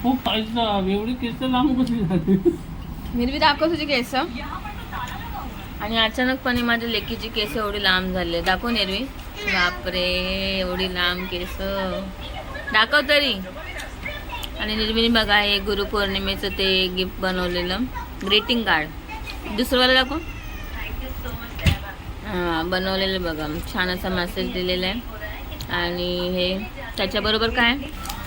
खूप पाहिजे एवढी केस लांब कशी झाली. निर्वी दाखव तुझी केस. आणि अचानकपणे माझ्या लेकीची केस एवढी लांब झाली. दाखव निर्वी. बापरे, एवढी लांब केस दाखव तरी. आणि निर्वीने बघा हे गुरुपौर्णिमेचं ते गिफ्ट बनवलेलं ग्रीटिंग कार्ड. दुसरंवाला दाखव. हां, बनवलेलं बघा, छान असा मेसेज दिलेला आहे. आणि हे त्याच्याबरोबर काय,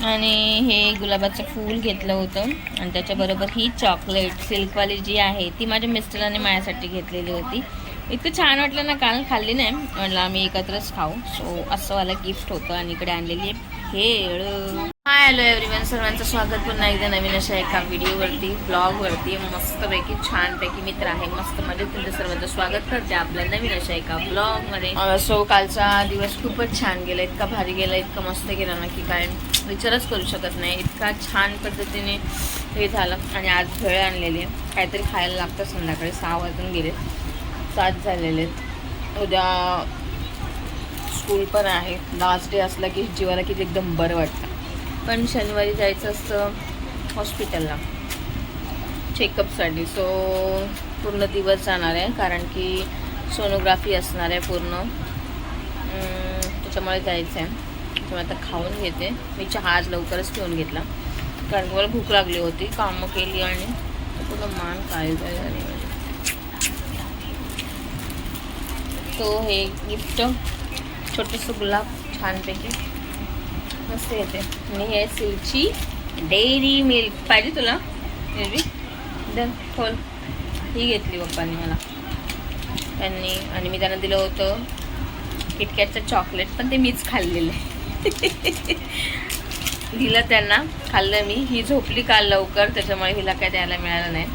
आणि हे गुलाबाचं फूल घेतलं होतं. आणि त्याच्याबरोबर ही चॉकलेट सिल्कवाली जी आहे ती माझ्या मिस्टरांनी माझ्यासाठी घेतलेली होती. इतकं छान वाटलं ना, काल खाल्ली नाही म्हटलं आम्ही एकत्रच खाऊ. सो असं वाला गिफ्ट होतं. आणि इकडे आणलेली आहे भेळ. हाय हॅलो एव्हरीवन, सर्वांचं स्वागत पुन्हा एकदा नवीन अशा एका व्हिडिओवरती, ब्लॉगवरती. मस्तपैकी छानपैकी मित्र आहे, मस्त मध्ये तुमचं सर्वांचं स्वागत करते आपल्या नवीन अशा एका ब्लॉगमध्ये. सो कालचा दिवस खूपच छान गेला, इतका भारी गेला, इतका मस्त गेला ना की काय विचारच करू शकत नाही. इतका छान पद्धतीने हे झालं. आणि आज भेळ आणलेली आहे, काहीतरी खायला लागतं. संध्याकाळी 6 वाजून गेले, 7 झालेले आहेत. उद्या स्कूल पण आहे. लास्ट डे असला की जीवाला किती एकदम बरं वाटतं. पण शनिवारी जायचं असतं हॉस्पिटलला चेकअपसाठी. सो पूर्ण दिवस जाणार आहे, कारण की सोनोग्राफी असणार आहे पूर्ण. त्याच्यामुळे जायचं आहे. त्यामुळे आता खाऊन घेते मी. चहा आज लवकरच पिऊन घेतला, कारण की मला भूक लागली होती. कामं केली आणि पूर्ण मान काय झाली. तो हे गिफ्ट छोटंसं गुलाब छानपैकी मस्त येते. आणि हे सिल्कची डेअरी मिल्क पाहिजे तुला मेबी डन खोल. ही घेतली पप्पांनी मला त्यांनी. आणि मी त्यांना दिलं होतं किटकॅटचं चॉकलेट, पण ते मीच खाल्लेलं आहे. दिलं त्यांना, खाल्लं मी. ही झोपली काल लवकर, त्याच्यामुळे हिला काय द्यायला मिळालं नाही.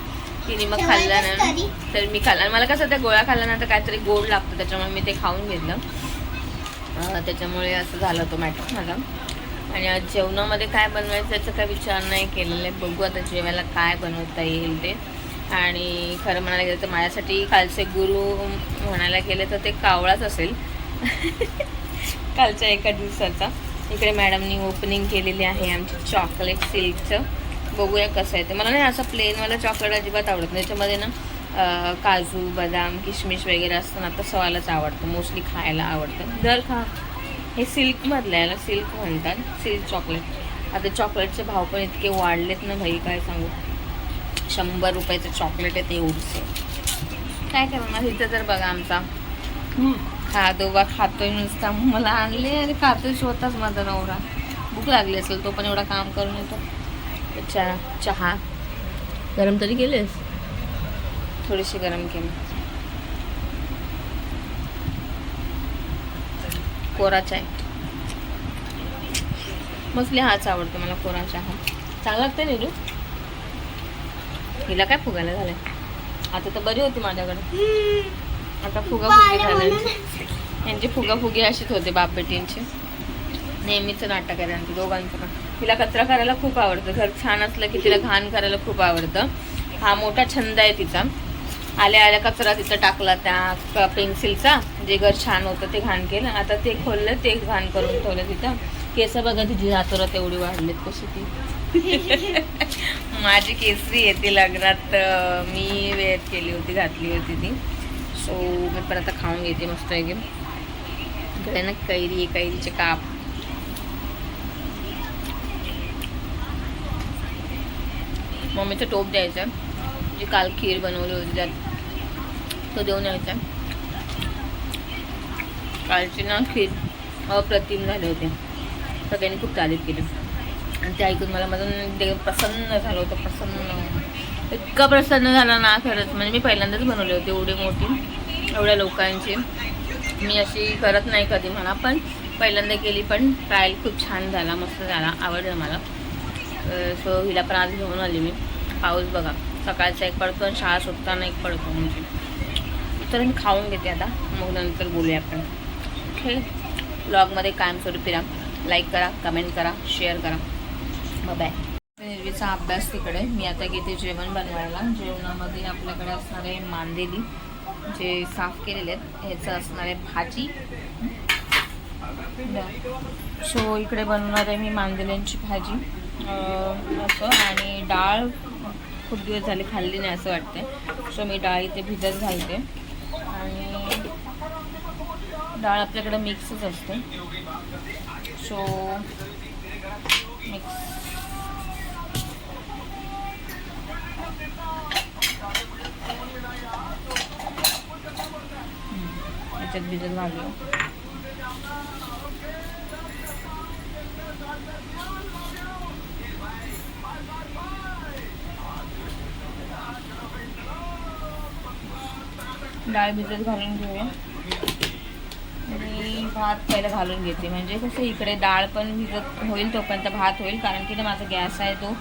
तिने मग खाल्लं ना, तर मी खाल्लं. मला कसं त्या गोळ्या खाल्ल्यानंतर काहीतरी गोड लागतं, त्याच्यामुळे मी ते खाऊन घेतलं. त्याच्यामुळे असं झालं तो मॅटर माझा. आणि आज जेवणामध्ये काय बनवायचं याचा काय विचार नाही केलेला आहे. बघू आता जेवायला काय बनवता येईल ते. आणि खरं म्हणायला गेलं तर माझ्यासाठी कालचे गुरु म्हणायला गेले तर ते कावळाच असेल. कालच्या एका दिवसाचा. इकडे मॅडमनी ओपनिंग केलेली आहे आमची चॉकलेट सिल्कचं. बघूया कसं आहे ते. मला नाही असं प्लेनवाला चॉकलेट अजिबात आवडत नाही. त्याच्यामध्ये ना काजू बदाम किशमिश वगैरे असतं ना, तसं वालाच आवडतं मोस्टली, खायला आवडतं. दर खा. हे सिल्कमधलं याला सिल्क म्हणतात, सिल्क चॉकलेट. आता चॉकलेटचे भाव पण इतके वाढलेत ना भाई, काय सांगू. 100 रुपयाचं चॉकलेट आहे ते एवढंच. काय करणार. इथं तर बघा आमचा खादोबा खातोय नुसता. मला आणले आणि खातोय स्वतःच माझा नवरा. भूक लागली असेल, तो पण एवढा काम करून येतो. चहा गरम तरी केलेस, थोडीशी गरम केली. कोरा चाय मस्तली, हाच आवडतो मला कोरा चहा. चांगला लागतं नाही. हिला काय फुगायला झालंय. आता तर बरी होती माझ्याकडे, आता फुगाफुगी झाल्या. यांची फुगाफुगी अशीच होते बाप बेटींची. नेहमीचं नाटक आहे त्यांचं दोघांचं पण. तिला कचरा करायला खूप आवडतं. घर छान असलं की तिला घाण करायला खूप आवडतं. हा मोठा छंद आहे तिचा. आल्या आल्या कचरा तिथं टाकला त्या पेन्सिलचा. जे घर छान होतं ते घाण केलं. आता ते खोललं, ते घाण करून ठेवलं तिथं. केस बघा तिची हातोरात एवढी वाढलेत कशी ती. माझी केसरी आहे ती लग्नात मी वेअर केली होती, घातली होती ती. सो मी पण आता खाऊन घेते मस्त आहे. इकडे ना कैरी, कैरीचे काप. मम्मीचं टोप द्यायचं, जी काल खीर बनवली होती त्यात, तो देऊन यायचा. कालची ना खीर अप्रतिम झाले होते. सगळ्यांनी खूप तारीफ केली. आणि ते ऐकून मला माझं देव प्रसन्न झालं होतं. प्रसन्न, इतका प्रसन्न झाला ना खरंच. म्हणजे मी पहिल्यांदाच बनवली होती एवढी मोठी, एवढ्या लोकांची. मी अशी करत नाही कधी म्हणा, पण पहिल्यांदा केली. पण ट्रायल खूप छान झाला, मस्त झाला, आवडलं मला. सो हिला पण आज घेऊन आली मी. पाऊस बघा, सकाळचा एक पडतो आणि शाळा सुटताना एक पडतो. म्हणजे तर मी खाऊन घेते आता, मग नंतर बोलूया आपण. ओके, ब्लॉगमध्ये कायमस्वरूपी राहा. लाईक करा, कमेंट करा, शेअर करा. बाय. निर्वीचा अभ्यास तिकडे. मी आता घेते जेवण बनवायला. जेवणामध्ये आपल्याकडे असणार आहे मांदेली, जे साफ केलेले आहेत. ह्याचं असणार आहे भाजी, सो इकडे बनवणार आहे मी मांदेल्यांची भाजी असं, आणि डाळ खूप दिवस झाले खाल्ली नाही असं वाटते. सो मी डाळ इथे भिजत घालते, आणि डाळ आपल्याकडे मिक्सच असते. सो मिक्स याच्यात भिजत घालूया. डाळ भिजत घालून घेऊया, आणि भात पहिला घालून घेते. म्हणजे कसं इकडे डाळ पण भिजत होईल तोपर्यंत भात होईल, कारण की ना माझा गॅस आहे तो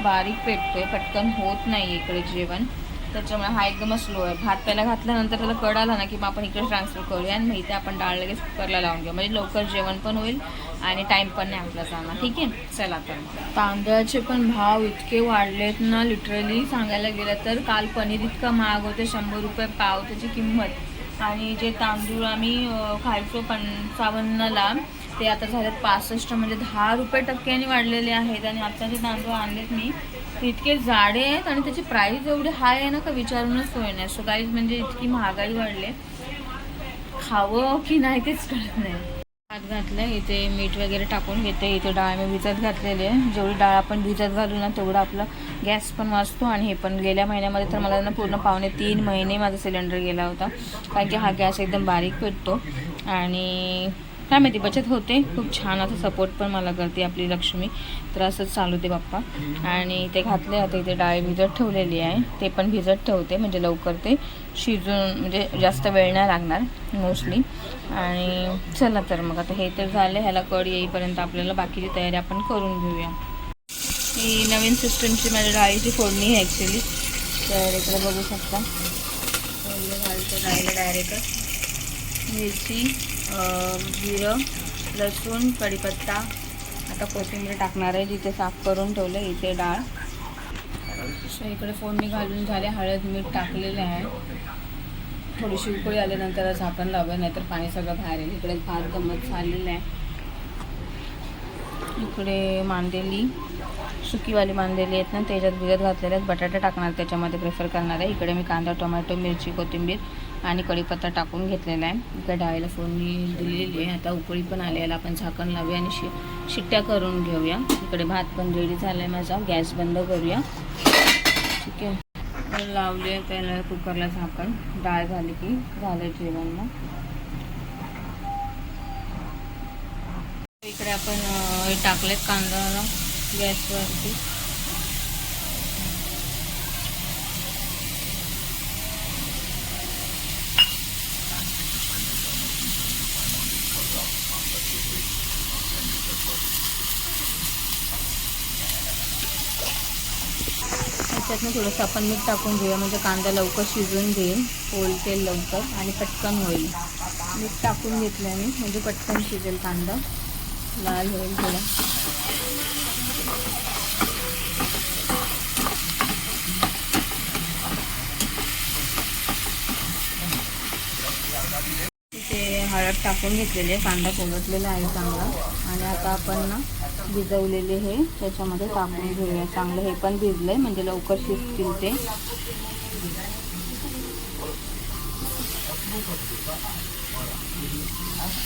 बारीक पेटतोय, पटकन होत नाही इकडे जेवण, त्याच्यामुळे हा एकदमच स्लो आहे. भात पहिला घातल्यानंतर त्याला कड आला ना की मग आपण इकडे ट्रान्सफर करूया, आणि मग इथे आपण डाळ लगेच कुकरला लावून घेऊ, म्हणजे लवकर जेवण पण होईल आणि टाईम पण नाही आपला जाणार. ठीक आहे, चला. तर तांदळाचे पण भाव इतके वाढलेत ना, लिटरली सांगायला गेलं तर. काल पनीर इतकं महाग होते, 100 रुपये पाव त्याची किंमत, आणि जे तांदूळ आम्ही खायचो 55ला ते आता झालेत 65, म्हणजे 10 रुपये टक्क्यांनी वाढलेले आहेत. आणि आता जे तांदूळ आणलेत मी ते इतके जाडे आहेत, आणि त्याची प्राईस एवढी हाय आहे ना का विचारूनच सोय नाही. सो गाईज, म्हणजे इतकी महागाई वाढली, खावं की नाही तेच कळत नाही. भात घातलं, इथे मीठ वगैरे टाकून घेते. इथे डाळ मी भिजत घातलेली आहे. जेवढी डाळ आपण भिजत घालू ना तेवढं आपलं गॅस पण वाचतो. आणि हे पण गेल्या महिन्यामध्ये तर मला ना पूर्ण 2.5 महिने माझा सिलेंडर गेला होता, कारण की हा गॅस एकदम बारीक पेटतो. आणि काय माहिती बचत होते. खूप छान असा सपोर्ट पण मला करते आपली लक्ष्मी. तर असंच चालू ते बाप्पा. आणि ते घातले, आता इथे डाळ भिजत ठेवलेली आहे, ते पण भिजत ठेवते, म्हणजे लवकर ते शिजून, म्हणजे जास्त वेळ नाही लागणार मोस्टली. आणि चला तर मग आता हे तर झालं, ह्याला कड येईपर्यंत आपल्याला बाकीची तयारी आपण करून घेऊया. ही नवीन सिस्टमची माझ्या डाळीची फोडणी आहे ॲक्च्युली. तर इकडे बघू शकता, फोडणी घालते डाळीला डायरेक्ट. मिरची, जिरं, लसूण, कढीपत्ता, आता कोथिंबीर टाकणार आहे, जिथे साफ करून ठेवलं इथे डाळ. सो इकडे फोडणी घालून झाले, हळद मीठ टाकलेले आहे. थोडीशी उकळी आल्यानंतर झाकण लावूया, नाहीतर पाणी सगळं बाहेर येईल. इकडे भात गंमत झालेलं आहे. इकडे मांदेली, सुकीवाली मांदेली आहेत ना, त्याच्यात भिजत घातलेले आहेत. बटाटा टाकणार त्याच्यामध्ये, प्रेफर करणार आहे. इकडे मी कांदा, टोमॅटो, मिरची, कोथिंबीर आणि कढीपत्ता टाकून घेतलेला आहे. इकडे डाळीला फोडणी दिलेली आहे. आता उकळी पण आली, याला आपण झाकण लावूया आणि शिट्ट्या करून घेऊया. इकडे भात पण रेडी झाला आहे माझा. गॅस बंद करूया. ठीक आहे, लावले त्याला कुकरला झाकण. डाळ झाली की झालं जेवण. मग इकडे आपण टाकलेत कांदा गॅसवरती. त्याच्यातनं थोडंसं आपण मीठ टाकून घेऊया, म्हणजे कांदा लवकर शिजून घेईल, तेल लवकर आणि पटकन होईल. मीठ टाकून घेतलं मी, म्हणजे पटकन शिजेल कांदा, लाल होईल थोडा. तिथे हळद टाकून घेतलेली आहे, कांदा परतलेला आहे चांगला. आणि आता आपण ना भिजवलेले हे त्याच्यामध्ये टाकून घेऊया. चांगलं हे पण भिजलंय, म्हणजे लवकर शिजतील ते.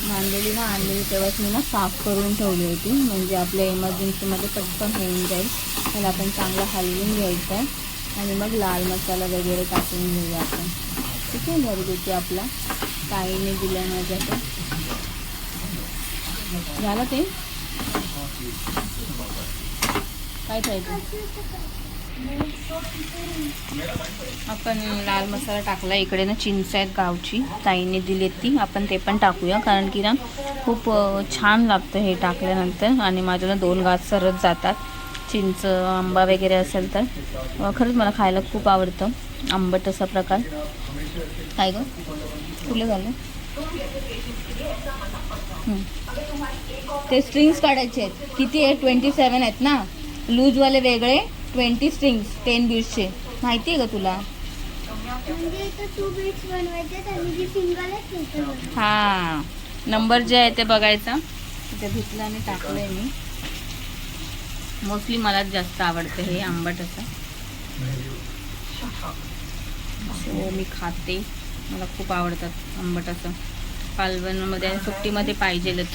मांदेली ना आणलेली तेव्हाच मी ना साफ करून ठेवली होती, म्हणजे आपल्या इमर्जन्सीमध्ये पटकन होऊन जाईल. त्याला आपण चांगलं हलवून घ्यायचं आहे, आणि मग लाल मसाला वगैरे टाकून घेऊया आपण. ठीक आहे, घरगुती आपला ताईने दिल्या माझ्या. झालं ते काय पाहिजे. आपण लाल मसाला टाकला. इकडे ना चिंच आहेत गावची, ताईने दिली ती, आपण ते पण टाकूया, कारण की ना खूप छान लागतं हे टाकल्यानंतर. आणि माझ्या ना 2 घास सरत जातात. चिंच, आंबा वगैरे असेल तर खरंच मला खायला खूप आवडतं आंबट असा प्रकार. काय गं कुठलं झालं. ते स्ट्रिंग्स काढायचे आहेत. किती आहे, 27 आहेत ना. लूजवाले वेगळे 20 स्ट्रिंग्स 10 बीट्सचे. माहिती आहे का तुला. हां, नंबर जे आहे ते बघायचा. तिथे धुतलं आणि टाकलंय मी. मोस्टली मलाच जास्त आवडतं हे आंबट असं. सो मी खाते, मला खूप आवडतात आंबट असं. कालवणमध्ये आणि सुट्टीमध्ये पाहिजेलच.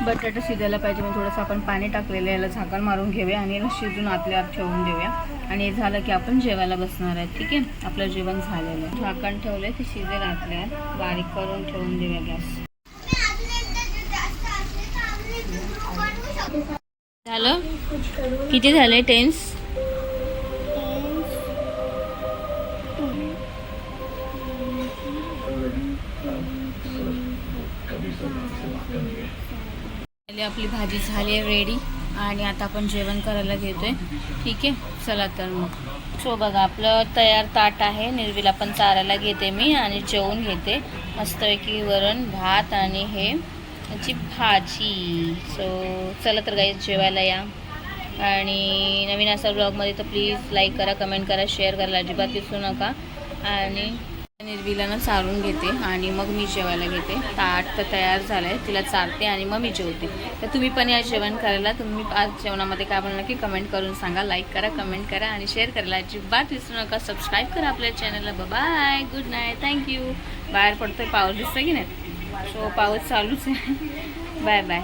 बटाटा शिजायला पाहिजे म्हणून थोडंसं आपण पाणी टाकलेलं, याला झाकण मारून घेऊया आणि याला शिजून आतल्या आत ठेवून देऊया. आणि हे झालं की आपण जेवायला बसणार आहे. ठीक आहे, आपलं जेवण झालेलं आहे. झाकण ठेवलंय, ते शिजेल आतल्या आत. बारीक करून ठेवून देऊया गॅस. झालं? किती झाले टेन्स? आपली भाजी झाली आहे रेडी आणि आता आपण जेवण करायला घेतोय. ठीक आहे, चला तर मग. सो बघा आपलं तयार ताट आहे. निर्वीला पण चारायला घेते मी आणि जेवून घेते मस्तपैकी. वरण भात आणि हे त्याची भाजी. सो चला तर गाईस जेवायला या. आणि नवीन असा ब्लॉगमध्ये तर प्लीज लाईक करा, कमेंट करा, शेअर करायला अजिबात विसरू नका. आणि निर्वीला ना चारून घेते आणि मग मी जेवायला घेते. ताट तर तयार झालं आहे, तिला चारते आणि मग मी जेवते. तर तुम्ही पण या जेवण करायला. तुम्ही आज जेवणामध्ये काय बनवलं की कमेंट करून सांगा. लाईक करा, कमेंट करा आणि शेअर करायला अजिबात विसरू नका. सबस्क्राईब करा आपल्या चॅनलला. Bye, good night, thank you. बाहेर पडतोय पाऊस, दिसतं की नाही? सो पाऊस चालूच आहे. Bye bye.